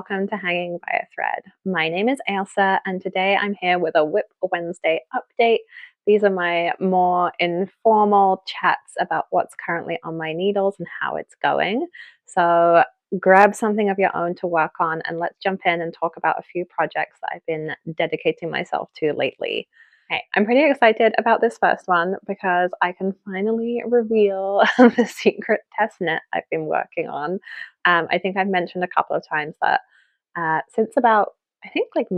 welcome to Hanging by a Thread. My name is Ailsa, and today I'm here with a Whip Wednesday update. These are my more informal chats about what's currently on my needles and how it's going. So grab something of your own to work on, and let's jump in and talk about a few projects that I've been dedicating myself to lately. Okay, I'm pretty excited about this first one because I can finally reveal the secret test knit I've been working on. I think I've mentioned a couple of times that since about, I think like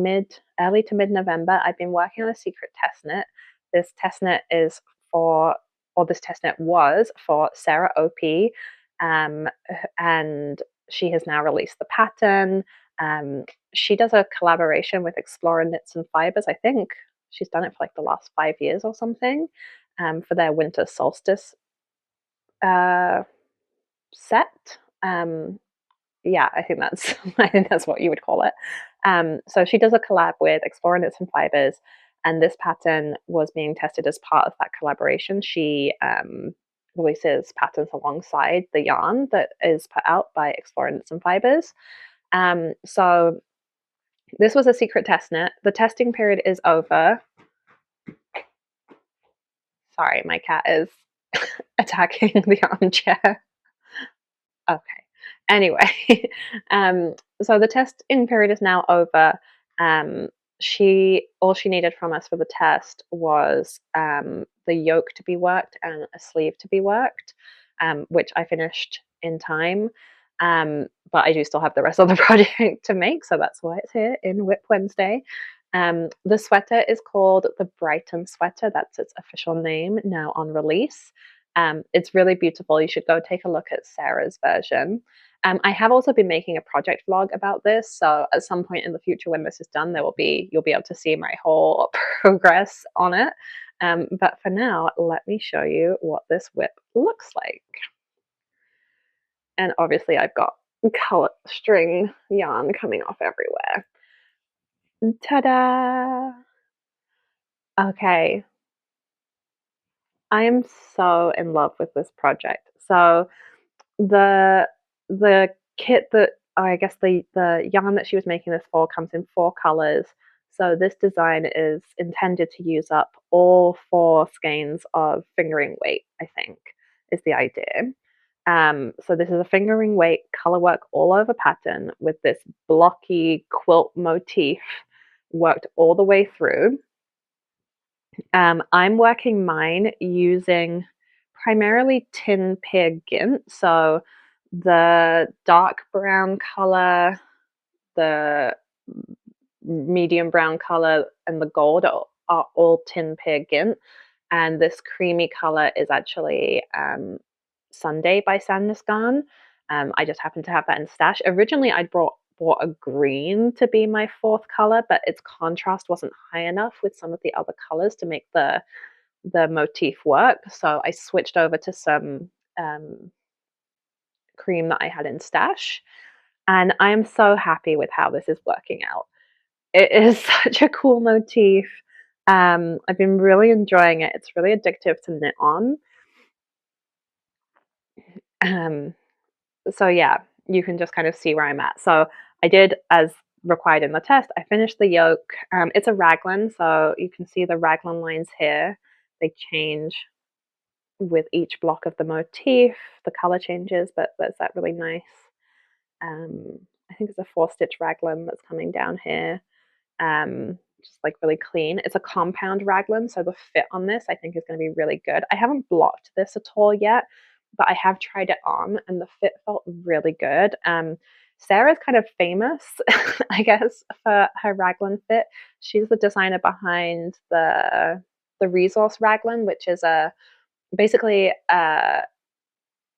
early to mid-November, I've been working on a secret test knit. This test knit is for, or this test knit was for Sarah OP, and she has now released the pattern. She does a collaboration with Explorer Knits and Fibers. I think she's done it for like the last 5 years or something, for their winter solstice set. Yeah, I think that's I think that's what you would call it. So she does a collab with Explorer Knits and Fibers, and this pattern was being tested as part of that collaboration. She releases patterns alongside the yarn that is put out by Explorer Knits and Fibers. So this was a secret test knit. The testing period is over. Sorry, my cat is attacking the armchair. Okay. Anyway, so the testing period is now over. All she needed from us for the test was the yoke to be worked and a sleeve to be worked, which I finished in time. But I do still have the rest of the project to make, so that's why it's here in Whip Wednesday. The sweater is called the Brighten Sweater. That's its official name now on release. It's really beautiful. You should go take a look at Sarah's version. I have also been making a project vlog about this, so at some point in the future when this is done, you'll be able to see my whole progress on it. But for now, let me show you what this whip looks like. And obviously I've got color string yarn coming off everywhere. Ta-da! Okay. I am so in love with this project. So the kit that, I guess the yarn that she was making this for comes in 4 colors. So this design is intended to use up all 4 skeins of fingering weight, I think, is the idea. So this is a fingering weight color work all over pattern with this blocky quilt motif worked all the way through. I'm working mine using primarily tin pear gint. So the dark brown color, the medium brown color, and the gold are all tin pear gint. And this creamy color is actually Sunday by Sandnes Garn. I just happen to have that in stash. Originally, I'd bought a green to be my 4th color, but its contrast wasn't high enough with some of the other colors to make the motif work. So I switched over to some cream that I had in stash, and I am so happy with how this is working out. It is such a cool motif. I've been really enjoying it. It's really addictive to knit on. So yeah, you can just kind of see where I'm at. So I did as required in the test. I finished the yoke. It's a raglan, so you can see the raglan lines here. They change with each block of the motif. The color changes, but there's that really nice, I think it's a 4-stitch raglan that's coming down here. Just like really clean. It's a compound raglan, so the fit on this I think is going to be really good. I haven't blocked this at all yet, but I have tried it on and the fit felt really good. Sarah's kind of famous, I guess, for her raglan fit. She's the designer behind the Resource Raglan, which is basically an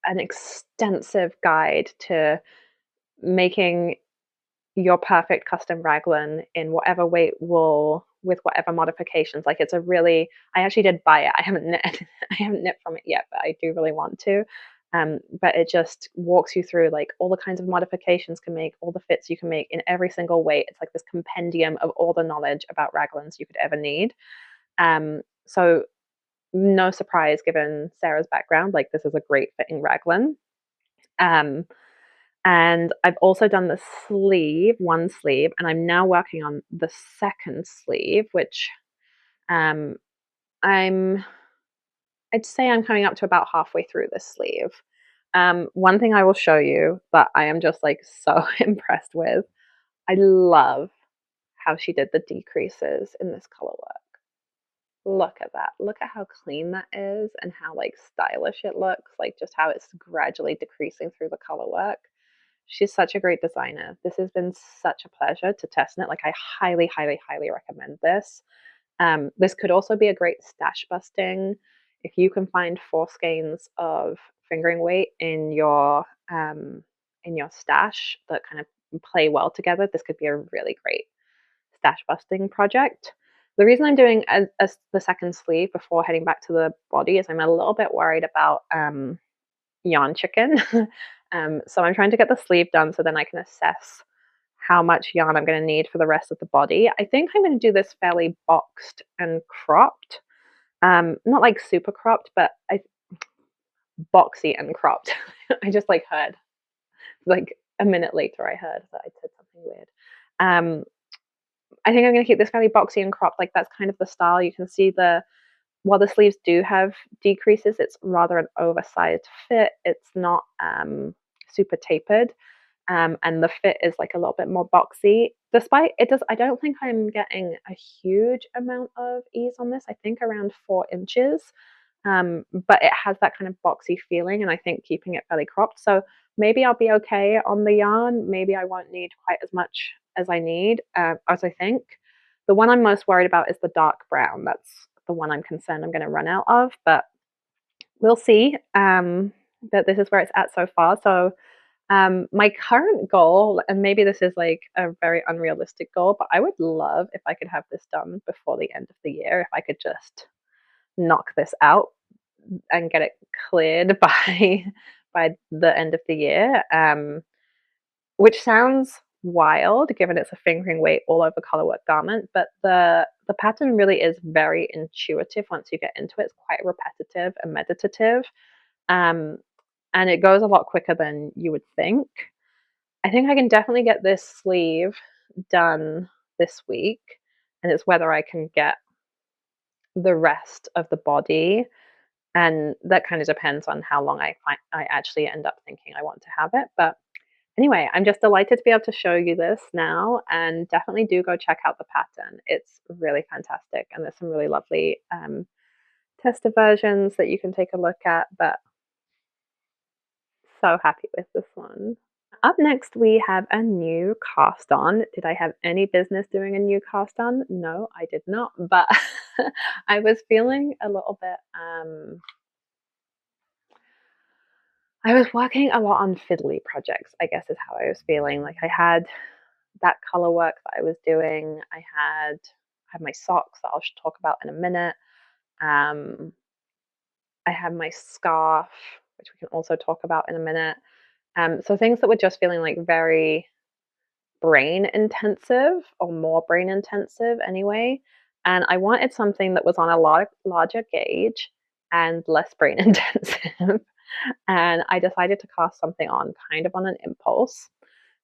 extensive guide to making your perfect custom raglan in whatever weight wool with whatever modifications. Like, it's a really, I actually did buy it. I haven't knit from it yet, but I do really want to. But it just walks you through like all the kinds of modifications you can make, all the fits you can make in every single weight. It's like this compendium of all the knowledge about raglans you could ever need. So no surprise given Sarah's background, like this is a great fitting raglan. And I've also done the sleeve, one sleeve, and I'm now working on the second sleeve, which um, I'd say I'm coming up to about halfway through this sleeve. One thing I will show you that I am just like so impressed with, I love how she did the decreases in this color work. Look at that. Look at how clean that is and how like stylish it looks, like just how it's gradually decreasing through the color work. She's such a great designer. This has been such a pleasure to test in it. Like I highly, highly, highly recommend this. This could also be a great stash busting. If you can find 4 skeins of fingering weight in your stash that kind of play well together, this could be a really great stash busting project. The reason I'm doing the second sleeve before heading back to the body is I'm a little bit worried about yarn chicken. So I'm trying to get the sleeve done so then I can assess how much yarn I'm going to need for the rest of the body. I think I'm going to do this fairly boxed and cropped. Not like super cropped, but boxy and cropped. I just like heard, like a minute later I heard that I said something weird. I think I'm going to keep this fairly boxy and cropped. Like that's kind of the style. You can see while the sleeves do have decreases, it's rather an oversized fit. It's not super tapered. And the fit is like a little bit more boxy. Despite it does, I don't think I'm getting a huge amount of ease on this. I think around 4 inches. But it has that kind of boxy feeling, and I think keeping it fairly cropped. So maybe I'll be okay on the yarn. Maybe I won't need quite as much as I need, as I think. The one I'm most worried about is the dark brown. That's the one I'm concerned I'm going to run out of, but we'll see. But this is where it's at so far. So my current goal, and maybe this is like a very unrealistic goal, but I would love if I could have this done before the end of the year. If I could just knock this out and get it cleared by the end of the year, which sounds wild given it's a fingering weight all over colorwork garment, but the pattern really is very intuitive once you get into it. It's quite repetitive and meditative, and it goes a lot quicker than you would think. I think I can definitely get this sleeve done this week, and it's whether I can get the rest of the body, and that kind of depends on how long I actually end up thinking I want to have it. But anyway, I'm just delighted to be able to show you this now, and definitely do go check out the pattern. It's really fantastic, and there's some really lovely tester versions that you can take a look at, but so happy with this one. Up next, we have a new cast on. Did I have any business doing a new cast on? No, I did not, but I was feeling a little bit, I was working a lot on fiddly projects, I guess is how I was feeling. Like I had that color work that I was doing. I had my socks that I'll talk about in a minute. Um, I had my scarf, which we can also talk about in a minute. So things that were just feeling like very brain intensive, or more brain intensive anyway. And I wanted something that was on a larger gauge and less brain intensive. And I decided to cast something on kind of on an impulse.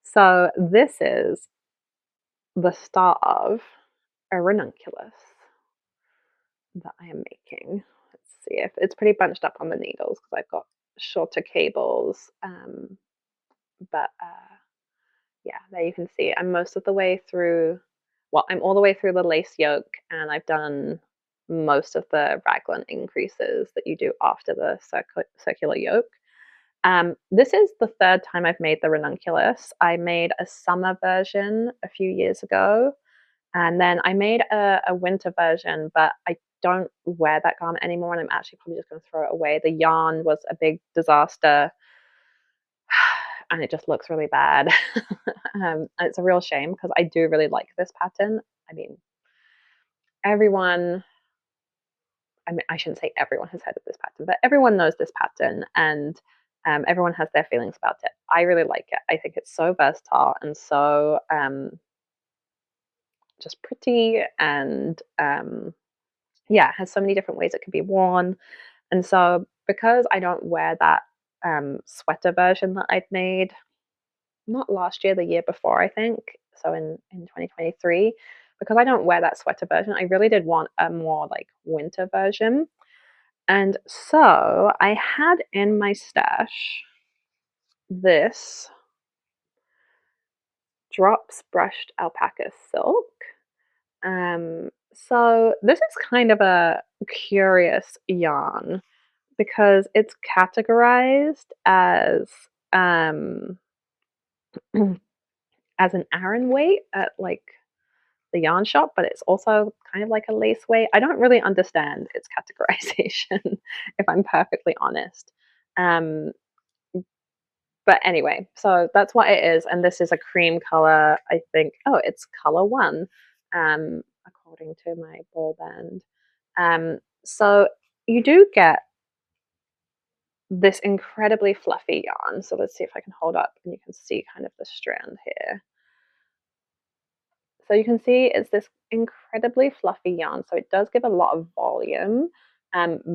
So this is the start of a ranunculus that I am making. Let's see if it's pretty bunched up on the needles because I've got shorter cables. But yeah, there you can see I'm most of the way through. Well, I'm all the way through the lace yoke, and I've done most of the raglan increases that you do after the circular yoke. This is the 3rd time I've made the ranunculus. I made a summer version a few years ago, and then I made a winter version, but I don't wear that garment anymore, and I'm actually probably just going to throw it away. The yarn was a big disaster, and it just looks really bad. And it's a real shame because I do really like this pattern. I mean, I shouldn't say everyone has heard of this pattern, but everyone knows this pattern, and everyone has their feelings about it. I really like it. I think it's so versatile and so just pretty, and yeah, has so many different ways it can be worn. And so because I don't wear that sweater version that I've made, not last year, the year before, I think. So in 2023, because I don't wear that sweater version, I really did want a more like winter version. And so I had in my stash this drops brushed alpaca silk. So this is kind of a curious yarn because it's categorized um as an Aran weight at like the yarn shop, but it's also kind of like a lace weight. I don't really understand its categorization, if I'm perfectly honest. Um, but anyway, so that's what it is, and this is a cream color. I think. Oh, it's color one, according to my ball band. So you do get this incredibly fluffy yarn. So let's see if I can hold up and you can see kind of the strand here. So you can see it's this incredibly fluffy yarn. So it does give a lot of volume,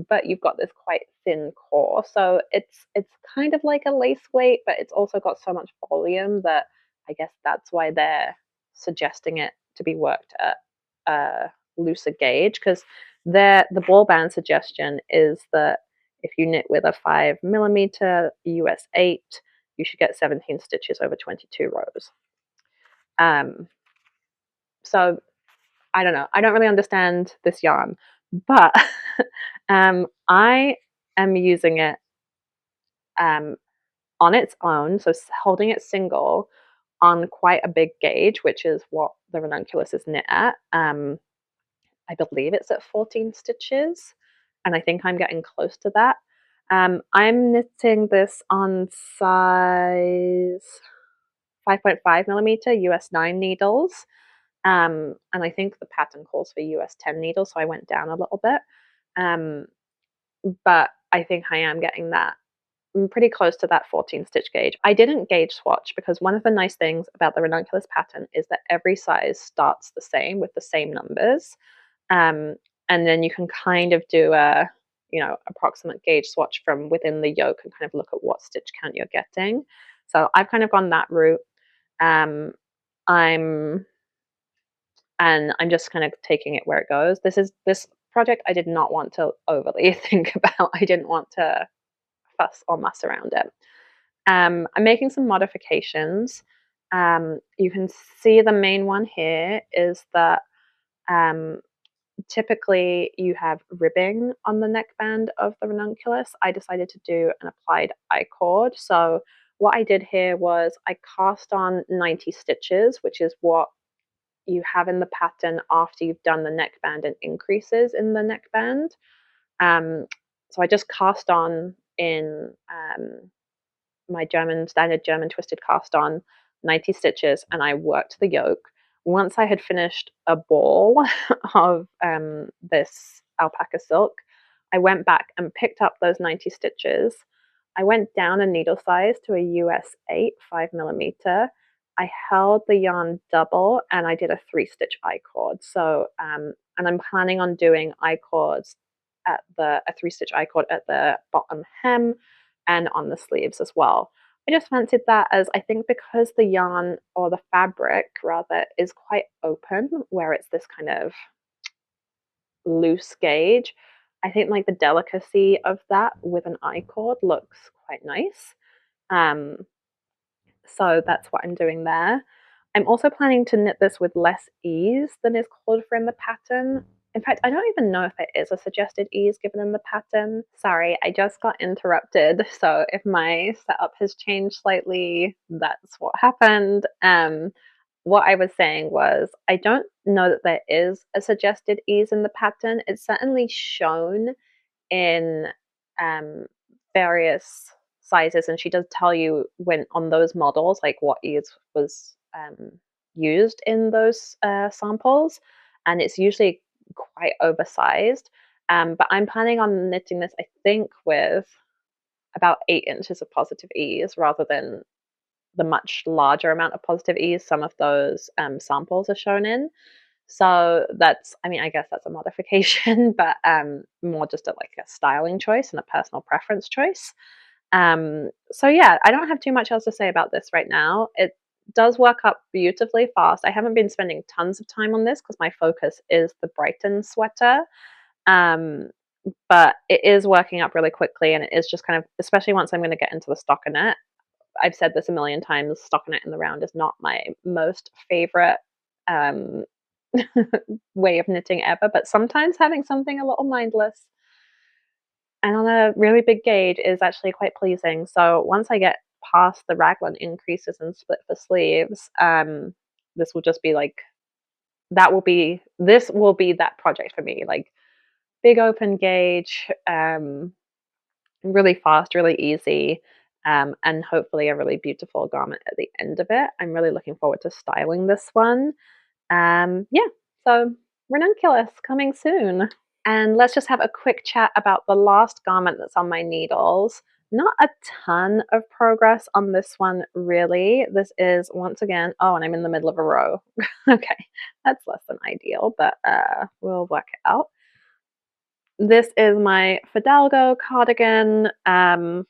but you've got this quite thin core. So it's kind of like a lace weight, but it's also got so much volume that I guess that's why they're suggesting it to be worked at a looser gauge, because the ball band suggestion is that if you knit with a 5mm US 8, you should get 17 stitches over 22 rows. So I don't know. I don't really understand this yarn, but I am using it on its own, so holding it single on quite a big gauge, which is what the Ranunculus is knit at. I believe it's at 14 stitches, and I think I'm getting close to that. I'm knitting this on size 5.5mm US 9 needles. And I think the pattern calls for US 10 needles, so I went down a little bit. But I think I am getting that pretty close to that 14 stitch gauge. I didn't gauge swatch because one of the nice things about the Ranunculus pattern is that every size starts the same with the same numbers. And then you can kind of do a, approximate gauge swatch from within the yoke and kind of look at what stitch count you're getting. So I've kind of gone that route. I'm just kind of taking it where it goes. This project I did not want to overly think about. I didn't want to fuss or muss around it. I'm making some modifications. You can see the main one here is that typically you have ribbing on the neckband of the Ranunculus. I decided to do an applied I-cord. So what I did here was I cast on 90 stitches, which is what you have in the pattern after you've done the neckband and increases in the neckband. So I just cast on in my standard German twisted cast on 90 stitches, and I worked the yoke. Once I had finished a ball of this alpaca silk, I went back and picked up those 90 stitches. I went down a needle size to a US 8, 5mm. I held the yarn double and I did a 3-stitch I-cord. So, and I'm planning on doing I-cords at a 3-stitch I-cord at the bottom hem and on the sleeves as well. I just fancied that, as I think because the yarn, or the fabric rather, is quite open, where it's this kind of loose gauge. I think like the delicacy of that with an I-cord looks quite nice. So that's what I'm doing there. I'm also planning to knit this with less ease than is called for in the pattern. In fact, I don't even know if there is a suggested ease given in the pattern. Sorry, I just got interrupted. So if my setup has changed slightly, that's what happened. What I was saying was, I don't know that there is a suggested ease in the pattern. It's certainly shown in various sizes, and she does tell you when on those models like what ease was used in those samples, and it's usually quite oversized. But I'm planning on knitting this, I think, with about 8 inches of positive ease rather than the much larger amount of positive ease some of those samples are shown in. So that's, I mean, I guess that's a modification, but more just like a styling choice and a personal preference choice. So yeah, I don't have too much else to say about this right now. It does work up beautifully fast. I haven't been spending tons of time on this because my focus is the Brighten sweater. Um, but it is working up really quickly, and it is just kind of, especially once I'm going to get into the stockinette. I've said this a million times, stockinette in the round is not my most favorite um, way of knitting ever, but sometimes having something a little mindless and on a really big gauge is actually quite pleasing. So once I get past the raglan increases and split for sleeves, this will just be like, this will be that project for me. Like big open gauge, really fast, really easy, and hopefully a really beautiful garment at the end of it. I'm really looking forward to styling this one. Yeah, so Ranunculus coming soon. And let's just have a quick chat about the last garment that's on my needles. Not a ton of progress on this one, really. This is, once again, oh, and I'm in the middle of a row. Okay, that's less than ideal, but we'll work it out. This is my Fidalgo cardigan. I'm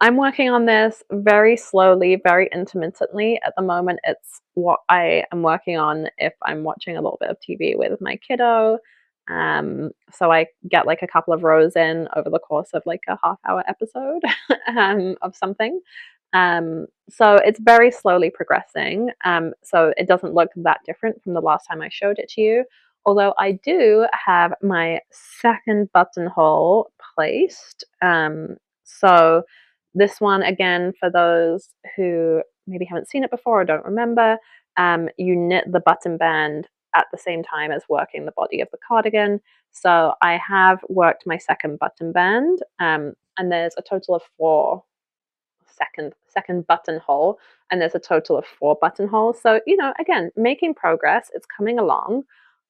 working on this very slowly, very intermittently. At the moment, it's what I am working on if I'm watching a little bit of TV with my kiddo. So I get like a couple of rows in over the course of like a half-hour episode of something. So it's very slowly progressing. So it doesn't look that different from the last time I showed it to you. Although I do have my second buttonhole placed. So this one, again, for those who maybe haven't seen it before or don't remember, you knit the button band at the same time as working the body of the cardigan. So I have worked my second button band, and there's a total of four second buttonhole, and there's a total of four buttonholes. So, again, making progress. It's coming along.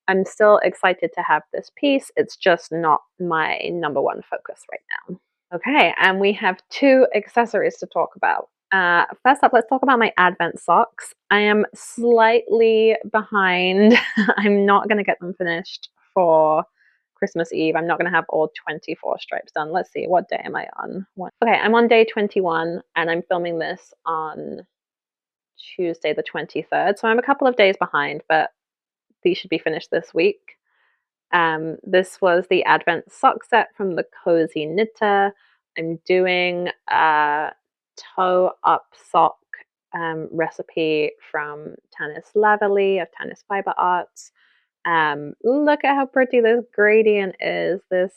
I'm still excited to have this piece. It's just not my number one focus right now. Okay, and we have two accessories to talk about. First up, let's talk about my Advent socks. I am slightly behind. I'm not going to get them finished for Christmas Eve. I'm not going to have all 24 stripes done. Let's see, what day am I on? Okay, I'm on day 21, and I'm filming this on Tuesday the 23rd. So I'm a couple of days behind, but these should be finished this week. This was the Advent sock set from the Cozy Knitter. I'm doing a toe up sock recipe from Tanis Laverly of Tanis Fiber Arts. Look at how pretty this gradient is. This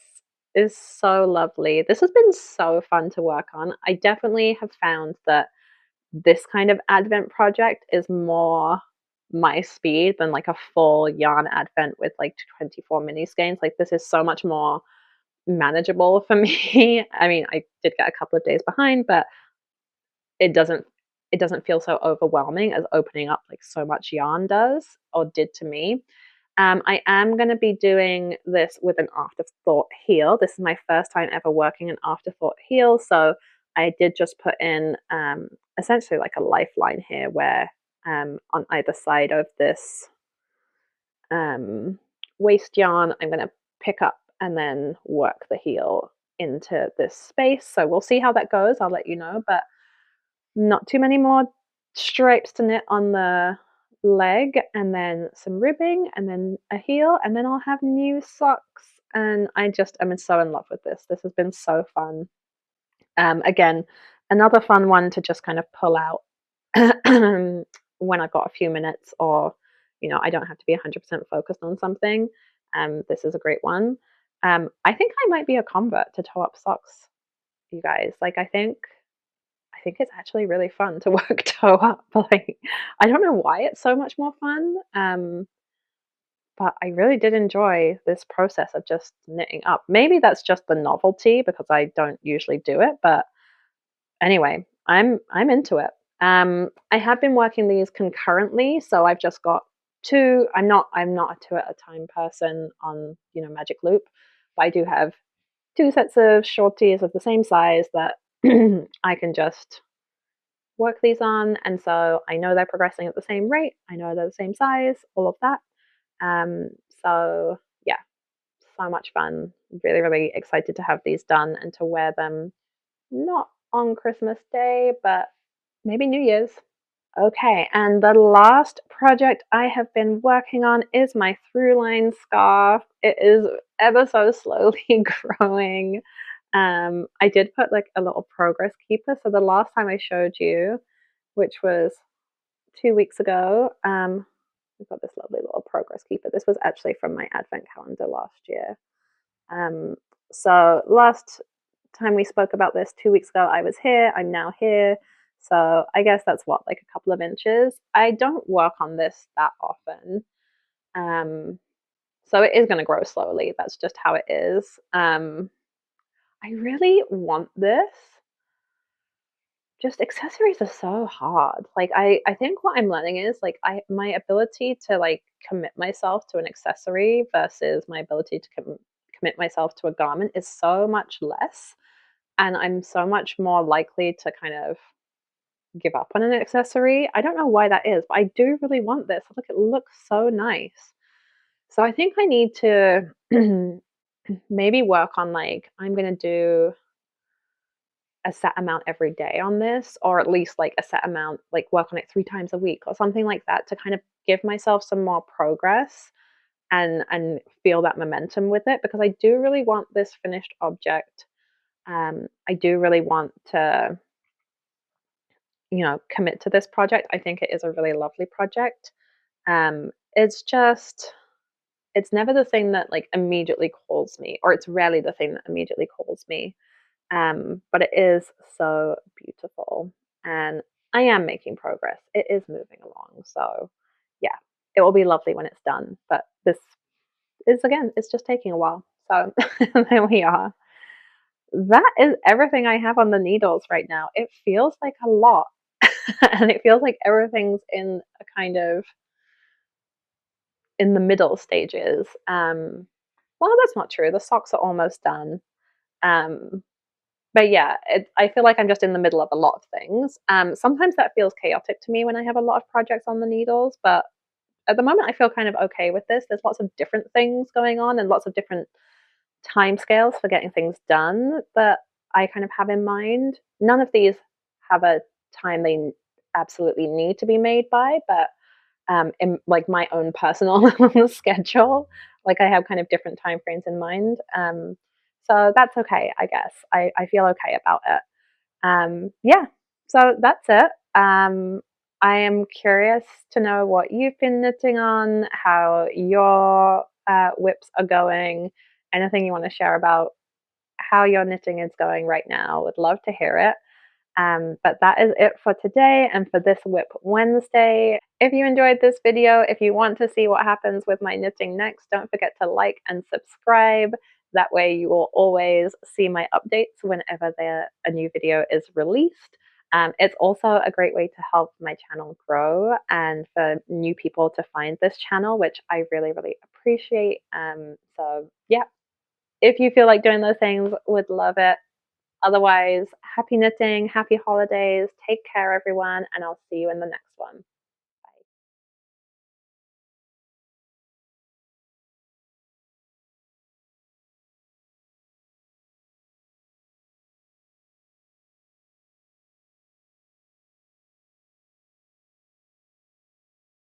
is so lovely. This has been so fun to work on. I definitely have found that this kind of Advent project is more my speed than like a full yarn Advent with like 24 mini skeins. Like this is so much more manageable for me. I mean, I did get a couple of days behind, but it doesn't feel so overwhelming as opening up like so much yarn does or did to me. I am going to be doing this with an afterthought heel. This is my first time ever working an afterthought heel, so I did just put in essentially like a lifeline here where on either side of this waist yarn, I'm going to pick up and then work the heel into this space. So we'll see how that goes. I'll let you know, but not too many more stripes to knit on the leg, and then some ribbing, and then a heel, and then I'll have new socks. And I'm so in love with this. This has been so fun. Again, another fun one to just kind of pull out when I've got a few minutes, or I don't have to be 100% focused on something. This is a great one. I think I might be a convert to toe up socks, you guys. Like I think it's actually really fun to work toe up. Like, I don't know why it's so much more fun, but I really did enjoy this process of just knitting up. Maybe that's just the novelty because I don't usually do it, but anyway, I'm into it. I have been working these concurrently, so I've just got two. I'm not a two at a time person on Magic Loop, but I do have two sets of shorties of the same size that I can just work these on, and so I know they're progressing at the same rate. I know they're the same size, all of that. So yeah, so much fun. Really, really excited to have these done and to wear them not on Christmas Day, but maybe New Year's. Okay, and the last project I have been working on is my Thru Lines scarf. It is ever so slowly growing. I did put like a little progress keeper. So the last time I showed you, which was 2 weeks ago, I've got this lovely little progress keeper. This was actually from my advent calendar last year. Um, so last time we spoke about this 2 weeks ago, I was here. I'm now here. So I guess that's what, like a couple of inches. I don't work on this that often. So it is going to grow slowly. That's just how it is. I really want this. Just accessories are so hard. Like I think what I'm learning is like my ability to like commit myself to an accessory versus my ability to commit myself to a garment is so much less, and I'm so much more likely to kind of give up on an accessory. I don't know why that is, but I do really want this. Look, it looks so nice. So I think I need to maybe work on like I'm gonna do a set amount every day on this, or at least like a set amount, like work on it 3 times a week or something like that to kind of give myself some more progress and feel that momentum with it, because I do really want this finished object. I do really want to, commit to this project. I think it is a really lovely project. It's just, it's never the thing that like immediately calls me, or it's rarely the thing that immediately calls me. But it is so beautiful, and I am making progress. It is moving along. So, yeah, it will be lovely when it's done. But this is, again, it's just taking a while. So, there we are. That is everything I have on the needles right now. It feels like a lot, and it feels like everything's in a kind of in the middle stages. Well, that's not true. The socks are almost done. Um, But yeah, I feel like I'm just in the middle of a lot of things. Sometimes that feels chaotic to me when I have a lot of projects on the needles, but at the moment I feel kind of okay with this. There's lots of different things going on and lots of different timescales for getting things done that I kind of have in mind. None of these have a time they absolutely need to be made by, but in like my own personal schedule, like I have kind of different time frames in mind. So that's okay, I guess. I feel okay about it. Yeah, so that's it. I am curious to know what you've been knitting on, how your whips are going, anything you want to share about how your knitting is going right now. Would love to hear it. But that is it for today and for this Whip Wednesday. If you enjoyed this video, if you want to see what happens with my knitting next, don't forget to like and subscribe. That way you will always see my updates whenever a new video is released. It's also a great way to help my channel grow and for new people to find this channel, which I really, really appreciate. So yeah, if you feel like doing those things, would love it. Otherwise, happy knitting, happy holidays, take care everyone, and I'll see you in the next one.